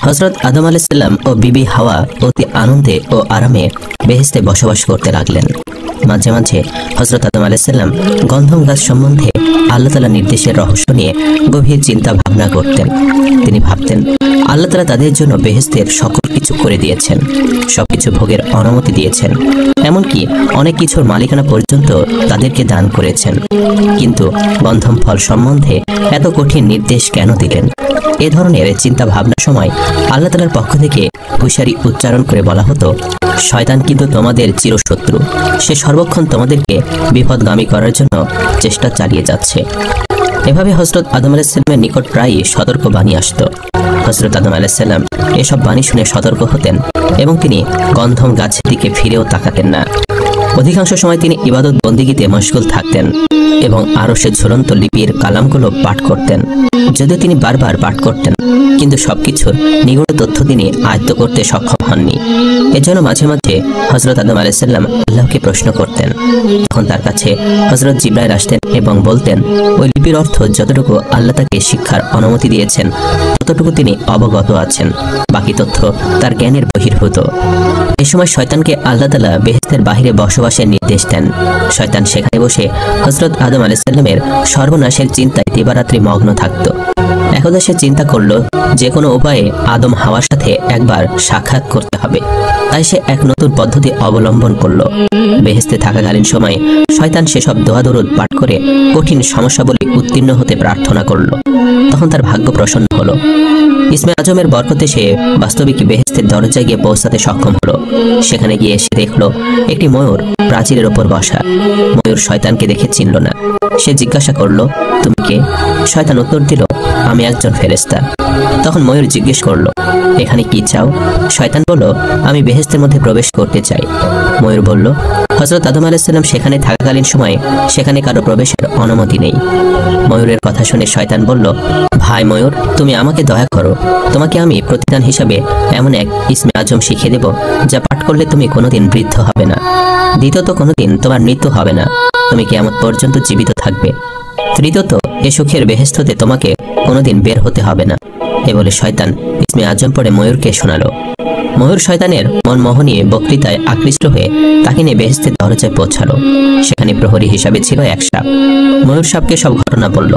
হযরত আদম আলাইহিস সালাম ও বিবি হাওয়া অতি আনন্দে ও আরামে বেহেশতে বসবাস করতে লাগলেন। মাঝে মাঝে হযরত আদম আলাইহিস সালাম গন্ধম গাছ সম্বন্ধে আল্লাহ তাআলার নির্দেশের রহস্য নিয়ে গভীর চিন্তা ভাবনা করতেন। তিনি ভাবতেন, আল্লাহ তাআলা তাদের জন্য বেহেশতের সকল কিছু করে দিয়েছেন, সবকিছু ভোগের অনুমতি দিয়েছেন, এমনকি অনেক কিছুর মালিকানা পর্যন্ত তাদেরকে দান করেছেন। কিন্তু গন্ধম ফল সম্বন্ধে এত কঠিন নির্দেশ কেন দিলেন? এ ধরনের চিন্তা ভাবনার সময় আল্লাহ তাআলার পক্ষ থেকে হুঁশিয়ারি উচ্চারণ করে বলা হতো, শয়তান কিন্তু তোমাদের চিরশত্রু, সে সর্বক্ষণ তোমাদেরকে বিপদগামী করার জন্য চেষ্টা চালিয়ে যাচ্ছে। এভাবে হযরত আদম আলাইহিস সালামের নিকট প্রায়ই সতর্ক বাণী আসতো। হযরত আদম আলাইহিস সালাম এসব বাণী শুনে সতর্ক হতেন এবং তিনি গন্ধম গাছের দিকে ফিরেও তাকাতেন না। অধিকাংশ সময় তিনি ইবাদত বন্দিগিতে মশগুল থাকতেন এবং আরশের ঝুলন্ত লিপির কালামগুলো পাঠ করতেন। যদিও তিনি বারবার পাঠ করতেন, কিন্তু সবকিছুর নিগূঢ় তথ্য তিনি আয়ত্ত করতে সক্ষম হননি। এজন্য মাঝে মাঝে হযরত আদম আলাইহিস সালাম আল্লাহকে প্রশ্ন করতেন। তখন তার কাছে হযরত জিবরাইল আসতেন এবং বলতেন, ওই লিপির অর্থ যতটুকু আল্লাহ তাকে শিক্ষার অনুমতি দিয়েছেন ততটুকু তিনি অবগত আছেন, বাকি তথ্য তার জ্ঞানের বহির্ভূত। এ সময় শয়তানকে আল্লাহ তাআলা বেহেশতের বাহিরে বসবাসের নির্দেশ দেন। শয়তান সেখানে বসে হযরত আদম আলাইহিস সালামের সর্বনাশের চিন্তায় দিবারাত্রি মগ্ন থাকত। একদা সে চিন্তা করল, যে কোনো উপায়ে আদম হাওয়ার সাথে একবার সাক্ষাৎ করতে হবে। তাই সে এক নতুন পদ্ধতি অবলম্বন করল। বেহেশতে থাকাকালীন সময়ে শয়তান সেসব দোয়া দরুদ পাঠ করে কঠিন সমস্যাবলী উত্তীর্ণ হতে প্রার্থনা করল। তখন তার ভাগ্য প্রসন্ন হলো। ইসমে আজমের বরকতে সে বাস্তবিক বেহেশতের দরজায় গিয়ে পৌঁছাতে সক্ষম হলো। সেখানে গিয়ে সে দেখলো একটি ময়ূর প্রাচীরের ওপর বসা। ময়ূর শয়তানকে দেখে চিনল না। সে জিজ্ঞাসা করলো, তুমি কে? শয়তান উত্তর দিল, আমি একজন ফেরেশতা। তখন ময়ূর জিজ্ঞেস করলো, এখানে কি চাও? শয়তান বলল, আমি বেহেশতের মধ্যে প্রবেশ করতে চাই। ময়ূর বলল, হযরত আদম আলাইহিস সালাম সেখানে থাকাকালীন সময়ে সেখানে কারো প্রবেশের অনুমতি নেই। ময়ূরের কথা শুনে শয়তান বলল, ভাই ময়ূর, তুমি আমাকে দয়া করো, তোমাকে আমি প্রতিদান হিসাবে এমন এক ইসমে আজম শিখিয়ে দেব যা পাঠ করলে তুমি কোনোদিন বৃদ্ধ হবে না, দ্বিতীয়ত কোনোদিন তোমার মৃত্যু হবে না, তুমি কিয়ামত পর্যন্ত জীবিত থাকবে, তৃতীয়ত এ সুখের বেহেশত হতে তোমাকে কোনোদিন বের হতে হবে না। এ বলে শয়তান ইসমে আজম পড়ে ময়ূরকে শোনালো। ময়ূর শয়তানের মনমোহনী বক্তৃতায় আকৃষ্ট হয়ে তাকে নিয়ে বেহেশতের দরজায় পৌঁছালো। সেখানে প্রহরী হিসাবে ছিল এক সাপ। ময়ূর সাপকে সব ঘটনা বলল।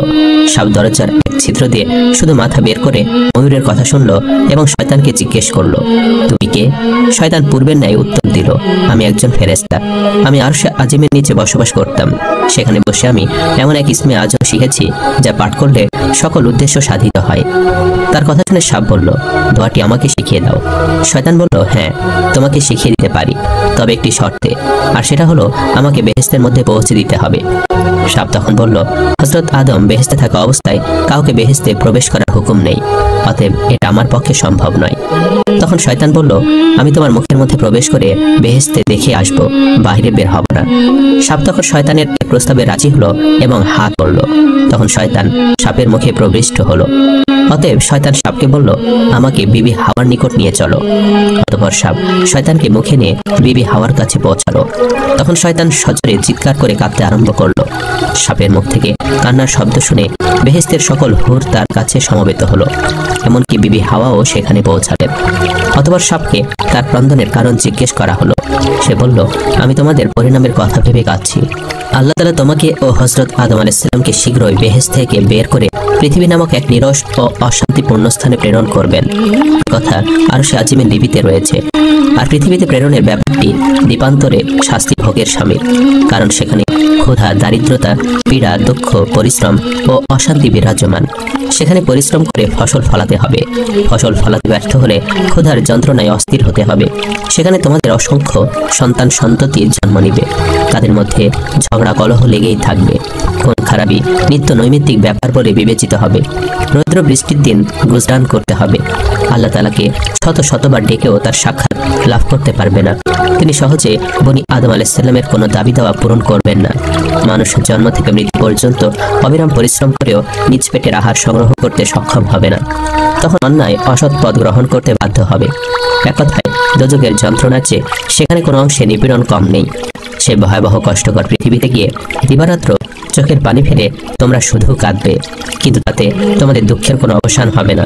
সাপ দরজার এক ছিদ্র দিয়ে শুধু মাথা বের করে ময়ূরের কথা শুনলো এবং শয়তানকে জিজ্ঞেস করলো, তুমি কে? শয়তান পূর্বের ন্যায় উত্তর দিল, আমি একজন ফেরেশতা। আমি আরশে আজিমের নিচে বসবাস করতাম। সেখানে বসে আমি এমন এক ইসমে আজম শিখেছি যা পাঠ করলে সকল উদ্দেশ্য সাধিত হয়। তার কথা শুনে সাপ বলল, দোয়াটি আমাকে শিখিয়ে দাও। শয়তান বলল, হ্যাঁ, তোমাকে শিখিয়ে দিতে পারি, তবে একটি শর্তে, আর সেটা হলো আমাকে বেহেশতের মধ্যে পৌঁছে দিতে হবে। সাপ তখন বলল, হযরত আদম বেহেশতে থাকা অবস্থায় কাউকে বেহেশতে প্রবেশ করার হুকুম নেই, অতএব এটা আমার পক্ষে সম্ভব নয়। তখন শয়তান বলল, আমি তোমার মুখের মধ্যে প্রবেশ করে বেহেশতে দেখে আসব, বাইরে বের হব না। সাপ তখন শয়তানের এক প্রস্তাবে রাজি হলো এবং হা করল। তখন শয়তান সাপের মুখে প্রবিষ্ট হলো। অতএব শয়তান সাপকে বলল, আমাকে বিবি হাওয়ার নিকট নিয়ে চলো। অতঃপর সাপ শয়তানকে মুখে নিয়ে বিবি হাওয়ার কাছে পৌঁছালো। তখন শয়তান সজোরে চিৎকার করে কাঁদতে আরম্ভ করলো। সাপের মুখ থেকে কান্নার শব্দ শুনে বেহেশতের সকল হুর তার কাছে সমবেত হলো, এমনকি বিবি হাওয়াও সেখানে পৌঁছালেন। অতঃপর সাপকে তার ক্রন্দনের কারণ জিজ্ঞেস করা হলো। সে বলল, আমি তোমাদের পরিণামের কথা ভেবে কাঁদছি। আল্লাহ তাআলা তোমাকে ও হযরত আদম আলাইহিস সালামকে শীঘ্রই বেহেশত থেকে বের করে পৃথিবী নামক এক নিরস ও অশান্তিপূর্ণ স্থানে প্রেরণ করবেন, কথা আরশে আজিমের লিপিতে রয়েছে। আর পৃথিবীতে প্রেরণের ব্যাপারটি দ্বীপান্তরে শাস্তি ভোগের শামিল, কারণ সেখানে ক্ষুধা, দারিদ্রতা, পীড়া, দুঃখ, পরিশ্রম ও অশান্তি বিরাজমান। সেখানে পরিশ্রম করে ফসল ফলাতে হবে, ফসল ফলাতে ব্যর্থ হলে ক্ষুধার যন্ত্রণায় অস্থির হতে হবে। সেখানে তোমাদের অসংখ্য সন্তান সন্ততির জন্ম নিবে, তাদের মধ্যে ঝগড়া কলহ লেগেই থাকবে। খুন খারাপি নিত্য নৈমিত্তিক ব্যাপার বলে বিবেচিত হবে। রৌদ্র বৃষ্টির দিন গুজরান করতে হবে। আল্লাহ তাআলাকে শত শতবার ডেকেও তার সাক্ষাৎ লাভ করতে পারবে না। তিনি সহজে বনি আদম আলাইহিস সালামের কোনো দাবি দাওয়া পূরণ করবেন না। মানুষ জন্ম থেকে মৃত্যু পর্যন্ত অবিরাম পরিশ্রম করেও নিজ পেটের আহার সংগ্রহ করতে সক্ষম হবে না। তখন অন্যায় অসৎ পথ গ্রহণ করতে বাধ্য হবে। এক কথায় দোজখের যন্ত্রণার চেয়ে সেখানে কোনো অংশে নিপীড়ন কম নেই। সে ভয়াবহ কষ্টকর পৃথিবীতে গিয়ে দিবারাত্র চোখের পানি ফেলে তোমরা শুধু কাঁদবে, কিন্তু তাতে তোমাদের দুঃখের কোনো অবসান হবে না।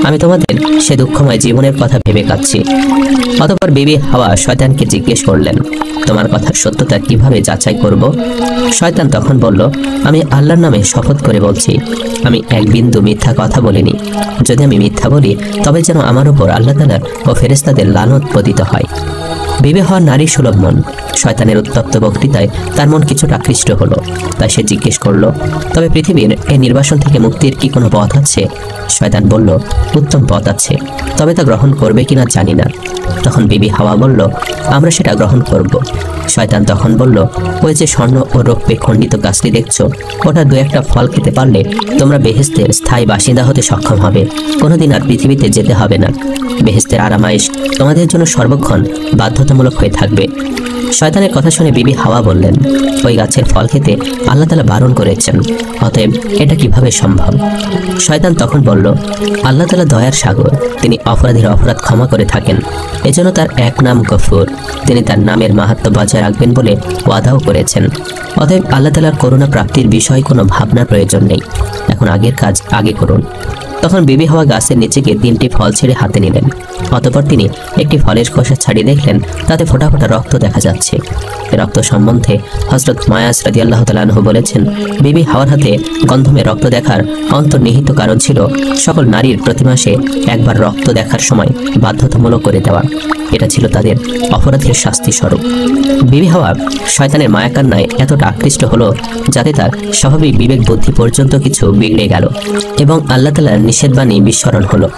আমি তোমাদের সে দুঃখময় জীবনের কথা ভেবে কাঁদছি। অতঃপর বিবি হাওয়া শয়তানকে জিজ্ঞেস করলেন, তোমার কথার সত্যতা কিভাবে যাচাই করব? শয়তান তখন বলল, আমি আল্লাহর নামে শপথ করে বলছি, আমি এক বিন্দু মিথ্যা কথা বলিনি। যদি আমি মিথ্যা বলি তবে যেন আমার উপর আল্লাহ তাআলা ও ফেরেশতাদের লানত পতিত হয়। বিবে হওয়া নারী সুলভ মন। শয়তানের উত্তপ্ত বক্তৃতায় তার মন কিছুটা আকৃষ্ট হলো। তাই সে জিজ্ঞেস করলো, তবে পৃথিবীর এই নির্বাসন থেকে মুক্তির কি কোনো পথ আছে? শয়তান বলল, উত্তম পথ আছে, তবে তা গ্রহণ করবে কিনা জানি না। তখন বিবি হাওয়া বলল, আমরা সেটা গ্রহণ করব। শয়তান তখন বলল, ওই যে স্বর্ণ ও রৌপ্যে খণ্ডিত গাছটি দেখছো, ওটা দু একটা ফল খেতে পারলে তোমরা বেহেশতের স্থায়ী বাসিন্দা হতে সক্ষম হবে। কোনোদিন আর পৃথিবীতে যেতে হবে না। বেহেশতের আরামাইশ তোমাদের জন্য সর্বক্ষণ বাধ্যতামূলক হয়ে থাকবে। শয়তানের কথা শুনে বিবি হাওয়া বললেন, ওই গাছের ফল খেতে আল্লাহ তাআলা বারণ করেছেন, অতএব এটা কিভাবে সম্ভব? শয়তান তখন বলল, আল্লাহ তাআলা দয়ার সাগর, তিনি অপরাধীর অপরাধ ক্ষমা করে থাকেন। এজন্য তার এক নাম গফুর। তিনি তার নামের মাহাত্ম্য বজায় রাখবেন বলে ওয়াদাও করেছেন। অতএব আল্লাহ তাআলার করুণা প্রাপ্তির বিষয়ে কোনো ভাবনার প্রয়োজন নেই। এখন আগের কাজ আগে করুন। তখন বিবি হাওয়া গাছের নিচে গিয়ে 3টি ফল ছেড়ে হাতে নিলেন। অতঃপর তিনি একটি ফলের খোসা ছাড়িয়ে দেখলেন তাতে ফোঁটা ফোঁটা রক্ত দেখা যাচ্ছে। রক্ত সম্বন্ধে হযরত মায়াস রাদিয়াল্লাহু তাআলা আনহু বলেছেন, বিবি হাওয়ার হাতে গন্ধমে রক্ত দেখার অন্তর্নিহিত কারণ ছিল সকল নারীর প্রতি মাসে একবার রক্ত দেখার সময় বাধ্যতামূলক করে দেওয়া। এটা ছিল তাদের অপরাধের শাস্তি স্বরূপ। বিবি হাওয়া শয়তানের মায়াকান্নায় এতটা আকৃষ্ট হলো যাতে তার স্বাভাবিক বিবেক বুদ্ধি পর্যন্ত কিছু বিগড়ে গেল এবং আল্লাহ তাআলার নিষেধবাণী বিস্মরণ হলো।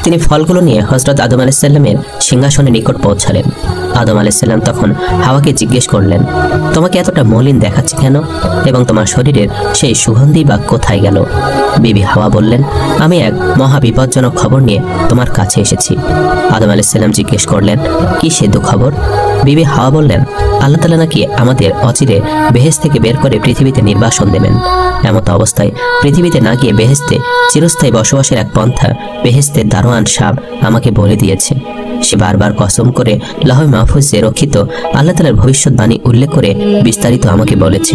তিনি ফলগুলো নিয়ে হযরত আদম আলাইহিস সালামের সিংহাসনের নিকট পৌঁছালেন। আদম আলাইহিস সালাম তখন হাওয়াকে জিজ্ঞেস করলেন, তোমাকে এতটা মলিন দেখাচ্ছে কেন এবং তোমার শরীরের সেই সুগন্ধি বা কোথায় গেল? বিবি হাওয়া বললেন, আমি এক মহা বিপজ্জনক খবর নিয়ে তোমার কাছে এসেছি। আদম আলাইহিস সালাম জিজ্ঞেস করলেন, কি সে দুঃখবর? বিবি হাওয়া বললেন, আল্লাহ তাআলা নাকি আমাদের অচিরে বেহেশত থেকে বের করে পৃথিবীতে নির্বাসন দেবেন। এমত অবস্থায় পৃথিবীতে না গিয়ে বেহেশতে চিরস্থায়ী বসবাসের এক পন্থা বেহেশতের দারোয়ান সাহেব আমাকে বলে দিয়েছে। সে বারবার কসম করে লাহে মাহফুজে রক্ষিত আল্লাহ তাআলার ভবিষ্যৎবাণী উল্লেখ করে বিস্তারিত আমাকে বলেছে।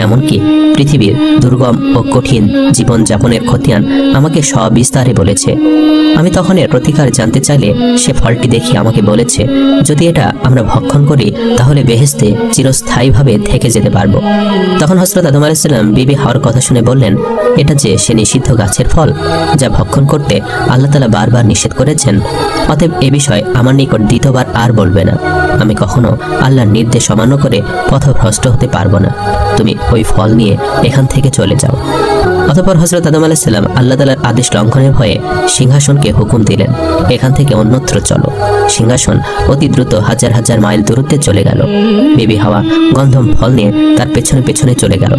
এমনকি পৃথিবীর দুর্গম ও কঠিন জীবনযাপনের খতিয়ান আমাকে সবিস্তারে বলেছে। আমি তখন এর প্রতিকার জানতে চাইলে সে ফলটি দেখি আমাকে বলেছে, যদি এটা আমরা ভক্ষণ করি তাহলে বেহেশতে চিরস্থায়ীভাবে থেকে যেতে পারবো। তখন হযরত আদম আলাইহিস সালাম বিবি হাওয়ার কথা শুনে বললেন, এটা যে সে নিষিদ্ধ গাছের ফল যা ভক্ষণ করতে আল্লাহ তাআলা বারবার নিষেধ করেছেন, অতএব এ বিষয় আমার নিকট দ্বিতীয়বার আর বলবে না। আমি কখনো আল্লাহর নির্দেশ অমান্য করে পথভ্রষ্ট হতে পারবো না। তুমি ওই ফল নিয়ে এখান থেকে চলে যাও। অতঃপর হযরত আদম আলাইহিস সালাম আল্লাহ তাআলার আদেশ লঙ্ঘনের ভয়ে সিংহাসনকে হুকুম দিলেন, এখান থেকে অন্যত্র চলো। সিংহাসন অতি দ্রুত হাজার হাজার মাইল দূরত্বে চলে গেল। বিবি হাওয়া গন্ধম ফল নিয়ে তার পেছনে পেছনে চলে গেল।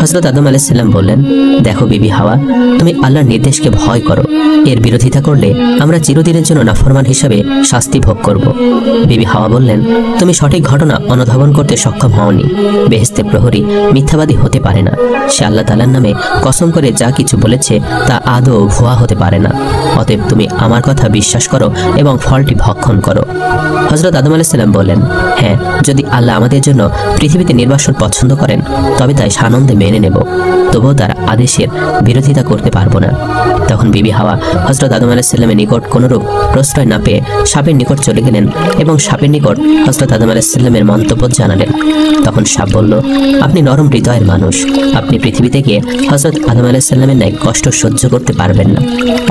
হযরত আদম আলাইহিস সালাম বললেন, দেখো বিবি হাওয়া, তুমি আল্লাহর নির্দেশকে ভয় করো। এর বিরোধিতা করলে আমরা চিরদিনের জন্য নাফরমান হিসাবে শাস্তি ভোগ করব। বিবি হাওয়া বললেন, তুমি সঠিক ঘটনা অনুধাবন করতে সক্ষম হওনি। বেহেশতের প্রহরী মিথ্যাবাদী হতে পারে না। সে আল্লাহ তাআলার নামে কসম করে যা কিছু বলেছে তা আদৌ ভুয়া হতে পারে না। অতএব তুমি আমার কথা বিশ্বাস করো এবং ফলটি ভক্ষণ করো। হযরত আদম আলাইহিস সালাম বললেন, হ্যাঁ, যদি আল্লাহ আমাদের জন্য পৃথিবীতে নির্বাসন পছন্দ করেন তবে তাই সানন্দে মেনে নেব, তবুও তার আদেশের বিরোধিতা করতে পারবো না। তখন বিবি হাওয়া হযরত আদম আলাইহিস সালামের নিকট কোনরূপ প্রশ্রয় না পেয়ে সাপের নিকট চলে গেলেন এবং সাপের নিকট হযরত আদম আলাইহিস সালামের মন্তব্য জানালেন। তখন সাপ বলল, আপনি নরম হৃদয়ের মানুষ, আপনি পৃথিবীতে গিয়ে হযরত আদম আলাইহিস সালামের ন্যায় কষ্ট সহ্য করতে পারবেন না।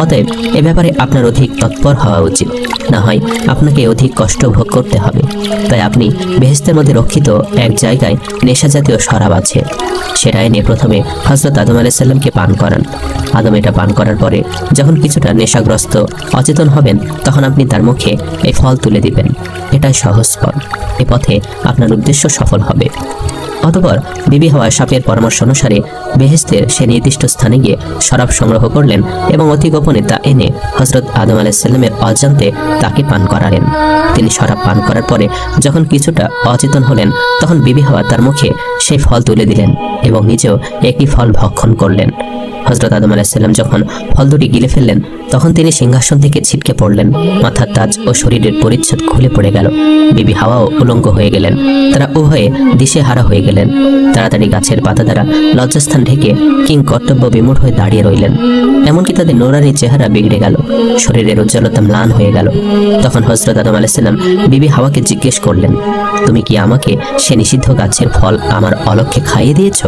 অতএব এ ব্যাপারে আপনার অধিক তৎপর হওয়া উচিত, না হয় আপনাকে অধিক কষ্ট ভোগ করতে হবে। তাই আপনি বেহেশতের মধ্যে রক্ষিত এক জায়গায় নেশা জাতীয় শরাব আছে, সেটা এনে প্রথমে হযরত আদম আলাইহিস সালামকে পান করান। আদম এটা পান করার পরে যখন কিছুটা নেশাগ্রস্ত অচেতন হবেন তখন আপনি তার মুখে এই ফল তুলে দিবেন। এটাই সহজ পথ, এ পথে আপনার উদ্দেশ্য সফল হবে। অতঃপর বিবি হাওয়া সাপের পরামর্শ অনুসারে বেহেশতের সে নির্দিষ্ট স্থানে গিয়ে শরাব সংগ্রহ করলেন এবং অতি গোপনে তা এনে হযরত আদম আলাইহিস সালামের অজান্তে তাকে পান করালেন। তিনি শরাব পান করার পরে যখন কিছুটা অচেতন হলেন তখন বিবি হাওয়া তার মুখে সেই ফল তুলে দিলেন এবং নিজেও একটি ফল ভক্ষণ করলেন। হযরত আদম আলাইহিস সালাম যখন ফল দুটি গিলে ফেললেন তখন তিনি সিংহাসন থেকে ছিটকে পড়লেন। মাথার তাজ ও শরীরের পরিচ্ছদ খুলে পড়ে গেল। বিবি হাওয়াও উলঙ্গ হয়ে গেলেন। তারা উভয়ে দিশেহারা হয়ে গেলেন। তাড়াতাড়ি গাছের পাতা দ্বারা লজ্জাস্থান ঢেকে কিং কর্তব্য বিমূঢ় হয়ে দাঁড়িয়ে রইলেন। এমনকি তাদের নোরানি চেহারা বিগড়ে গেল, শরীরের উজ্জ্বলতা ম্লান হয়ে গেল। তখন হযরত আদম আলাইহিস সালাম বিবি হাওয়াকে জিজ্ঞেস করলেন, তুমি কি আমাকে সে নিষিদ্ধ গাছের ফল আমার অলক্ষ্যে খাইয়ে দিয়েছ?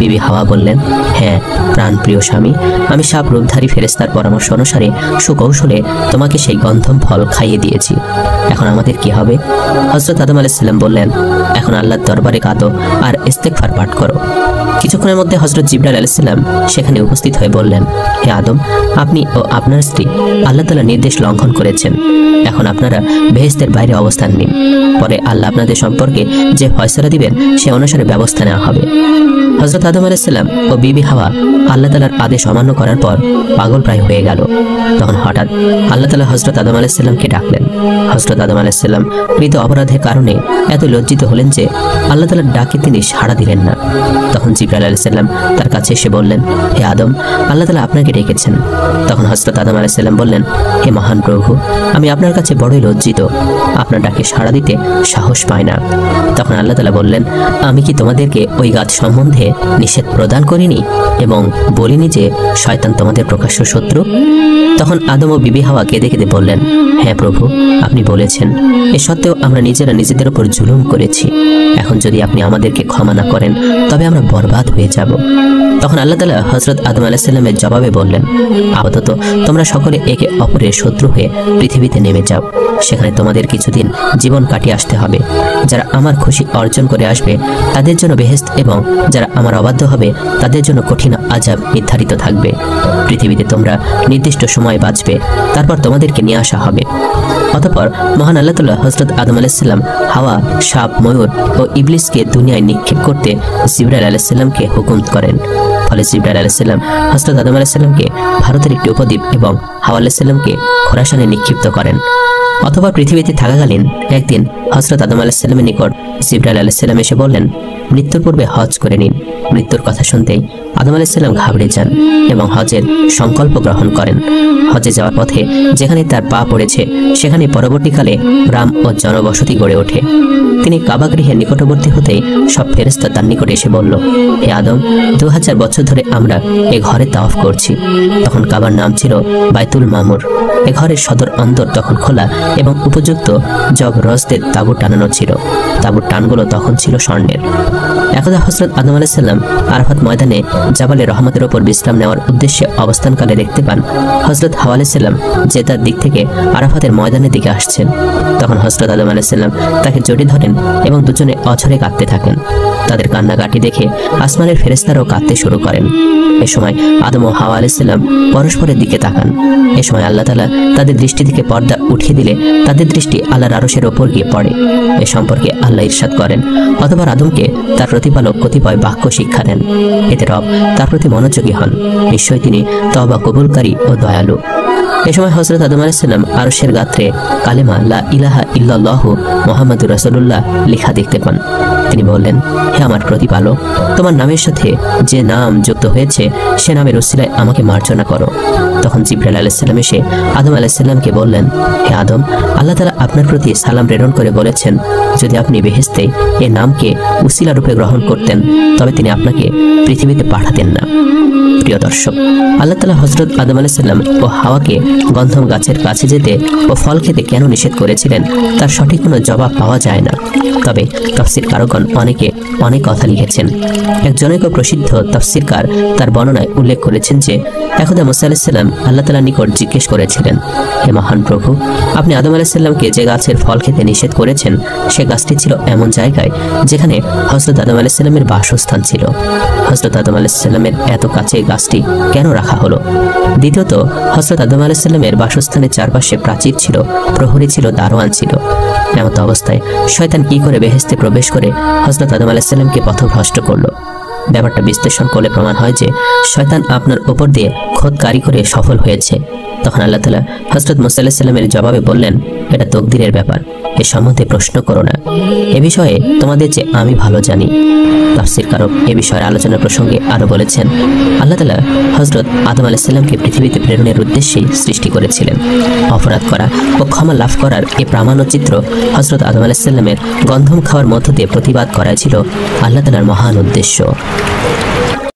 বিবি হাওয়া বললেন, হ্যাঁ প্রাণ প্রিয় স্বামী, আমি সাপ রূপধারী ফেরেশতার পরামর্শ অনুসারে সুকৌশলে তোমাকে সেই গন্ধম ফল খাইয়ে দিয়েছি। এখন আমাদের কি হবে? হযরত আদম আলাইহিস সালাম বললেন, এখন আল্লাহর দরবারে কাঁদো আর ইস্তেগফার পাঠ করো। কিছুক্ষণের মধ্যে হযরত জিবরাইল আলাইহিস সালাম সেখানে উপস্থিত হয়ে বললেন, হে আদম, আপনি ও আপনার স্ত্রী আল্লাহ তাআলার নির্দেশ লঙ্ঘন করেছেন। এখন আপনারা বেহেশতের বাইরে অবস্থান নিন। পরে আল্লাহ আপনাদের সম্পর্কে যে ফয়সালা দিবেন সে অনুসারে ব্যবস্থা নেওয়া হবে। হযরত আদম আলাইহিস সালাম ও বিবি হাওয়া আল্লাহ তাআলার আদেশ অমান্য করার পর পাগল প্রায় হয়ে গেল। তখন হঠাৎ আল্লাহ তাআলা হযরত আদম আলাইহিস সালামকে ডাকলেন। হযরত আদম আলাইহিস সালাম কৃত অপরাধের কারণে এত লজ্জিত হলেন যে আল্লাহ তাআলার ডাকে তিনি সাড়া দিলেন না। তখন জিবরাইল আলাইহিস সালাম তার কাছে এসে বললেন, হে আদম, আল্লাহ তাআলা আপনাকে ডেকেছেন। তখন হযরত আদম আলাইহিস সালাম বললেন, হে মহান প্রভু, আমি আপনার কাছে বড়ই লজ্জিত, আপনার ডাকে সাড়া দিতে সাহস পাই না। তখন আল্লাহ তাআলা বললেন, আমি কি তোমাদেরকে ওই গাছ সম্বন্ধে নিষেধ প্রদান করিনি এবং বলিনি যে শয়তান তোমাদের প্রকাশ্য শত্রু? তখন আদম ও বিবি হাওয়া কেঁদে কেঁদে বললেন, হ্যাঁ প্রভু, আপনি বলেছেন। এ সত্ত্বেও আমরা নিজেরা নিজেদের উপর জুলুম করেছি। এখন যদি আপনি আমাদেরকে ক্ষমা না করেন তবে আমরা বরবাদ হয়ে যাব। তখন আল্লাহ তাআলা হযরত আদম আলাইহিস সালামের জবাবে বললেন, আপাতত তোমরা সকলে একে অপরের শত্রু হয়ে পৃথিবীতে নেমে যাও। সেখানে তোমাদের কিছুদিন জীবন কাটিয়ে আসতে হবে। যারা আমার খুশি অর্জন করে আসবে তাদের জন্য বেহেশত এবং যারা আমার অবাধ্য হবে তাদের জন্য কঠিন আযাব নির্ধারিত থাকবে। পৃথিবীতে তোমরা নির্দিষ্ট সময় বাঁচবে, তারপর তোমাদেরকে নিয়ে আসা হবে। অতঃপর মহান আল্লাহ তাআলা হযরত আদম আলাইহিস সালাম, হাওয়া, সাপ, ময়ূর ও ইবলিসকে দুনিয়ায় নিক্ষেপ করতে জিবরাইল আলাইহিস সালামকে হুকুম করেন। ফলে জিবরাইল আলাইহিস সালাম হযরত আদম আলাইহিস সালামকে ভারতের একটি উপদ্বীপ এবং হাওয়া আলাইহিস সালামকে খোরাসানে নিক্ষিপ্ত করেন। অথবা পৃথিবীতে থাকাকালীন একদিন হযরত আদম আলাইহিস সালামের নিকট জিবরাইল আলাইহিস সালাম এসে বললেন, মৃত্যুর পূর্বে হজ করে নিন। মৃত্যুর কথা শুনতেই আদম আলাইহিস সালাম ঘাবড়ে যান এবং হজের সংকল্প গ্রহণ করেন। হজে যাওয়ার পথে যেখানে তার পা পড়েছে সেখানে পরবর্তীকালে গ্রাম ও জনবসতি গড়ে ওঠে। তিনি কাবা গৃহের নিকটবর্তী হতেই সব ফেরেশতা তার নিকটে এসে বলল, হে আদম, 2000 বছর ধরে আমরা এ ঘরে তাওয়াফ করছি। তখন কাবার নাম ছিল বাইতুল মামুর। এ ঘরের সদর অন্তর তখন খোলা এবং উপযুক্ত জব রসদের তাঁবু টানানো ছিল। তাঁবুর টানগুলো তখন ছিল স্বর্ণের। একদা হযরত আদম আলাইহিস সালাম আরাফাত ময়দানে জাবালে রহমতের ওপর বিশ্রাম নেওয়ার উদ্দেশ্যে অবস্থানকালে দেখতে পান হযরত হাওয়া আলাইহিস সালাম জেদার দিক থেকে আরাফাতের ময়দানের দিকে আসছেন। তখন হযরত আদম আলাইহিস সালাম তাকে জড়িয়ে ধরেন এবং দুজনে অঝরে কাঁদতে থাকেন। তাদের কান্নাকাটি দেখে আসমানের ফেরেশতারাও কাঁদতে শুরু করেন। এ সময় আদম ও হাওয়া আলাইহিস সালাম পরস্পরের দিকে তাকান। এ সময় আল্লাহ তাআলা তাদের দৃষ্টি থেকে পর্দা উঠিয়ে দিলে তাদের দৃষ্টি আল্লাহর আরশের ওপর গিয়ে পড়ে। এ সম্পর্কে আল্লাহ ইরশাদ করেন, অতঃপর আদমকে তার প্রতিপালক কতিপয় বাক্য শিক্ষা দেন। এতে রব তার প্রতি মনোযোগী হন। নিশ্চয়ই তিনি তওবা কবুলকারী ও দয়ালু। এ সময় হযরত আদম আলাইহিস সালাম আরশের গাত্রে কালেমা লা ইলাহা ইল্লাল্লাহু মুহাম্মাদুর রাসূলুল্লাহ লেখা দেখতে পান। তিনি বললেন, হে আমার প্রতিপালক, তোমার নামের সাথে যে নাম যুক্ত হয়েছে সে নামের উসিলায় আমাকে মার্জনা করো। তখন জিবরাইল আলাইহিস সালাম এসে আদম আলাইহিস সালামকে বললেন, হে আদম, আল্লাহ তাআলা আপনার প্রতি সালাম প্রেরণ করে বলেছেন, যদি আপনি বেহেশতে এ নামকে উসিলা রূপে গ্রহণ করতেন তবে তিনি আপনাকে পৃথিবীতে পাঠাতেন না। প্রিয় দর্শক, আল্লাহ তাআলা হযরত আদম আলাইহিস সালাম ও হাওয়াকে গন্ধম গাছের কাছে যেতে ও ফল খেতে কেন নিষেধ করেছিলেন তার সঠিক কোনো জবাব পাওয়া যায় না। তবে তাফসীরকারগণ অনেকে অনেক কথা লিখেছেন। এক জনৈক প্রসিদ্ধ তাফসীরকার তার বর্ণনায় উল্লেখ করেছেন যে একদা মুসা আলাইহিস সালাম আল্লাহ তাআলার নিকট জিজ্ঞেস করেছিলেন, হে মহান প্রভু, আপনি আদম আলাইহিস সালামকে যে গাছের ফল খেতে নিষেধ করেছেন সে গাছটি ছিল এমন জায়গায় যেখানে হযরত আদম আলাইহিস সালামের বাসস্থান ছিল। হযরত আদম আলাইহিস সালামের এত কাছে গাছটি কেন রাখা হলো? দ্বিতীয়ত, হযরত আদম আলাইহিস সালামের বাসস্থানের চারপাশে প্রাচীর ছিল, প্রহরী ছিল, দারোয়ান ছিল। এমত অবস্থায় শয়তান কি করে বেহেশতে প্রবেশ করে হযরত আদম আলাইহিস সালামকে পথভ্রষ্ট করলো? ব্যাপারটা বিশ্লেষণ করলে প্রমাণ হয় যে শয়তান আপনার উপর দিয়ে খোদকারি করে সফল হয়েছে। তখন আল্লাহ তাআলা হযরত মুসা আলাইহিস সালামের জবাবে বললেন, এটা তকদিরের ব্যাপার। এ সম্বন্ধে প্রশ্ন করো না। এ বিষয়ে তোমাদের যে আমি ভালো জানি। তাফসীরকারক এ বিষয়ের আলোচনার প্রসঙ্গে আরো বলেছেন, আল্লাহ তাআলা হযরত আদম আলাইহিস সালামকে পৃথিবীতে প্রেরণের উদ্দেশ্যেই সৃষ্টি করেছিলেন। অপরাধ করা ও ক্ষমা লাভ করার এই প্রামাণ্যচিত্র হযরত আদম আলাইহিস সালামের গন্ধম খাওয়ার মধ্য দিয়ে প্রতিবাদ করা ছিল আল্লাহ তাআলার মহান উদ্দেশ্য।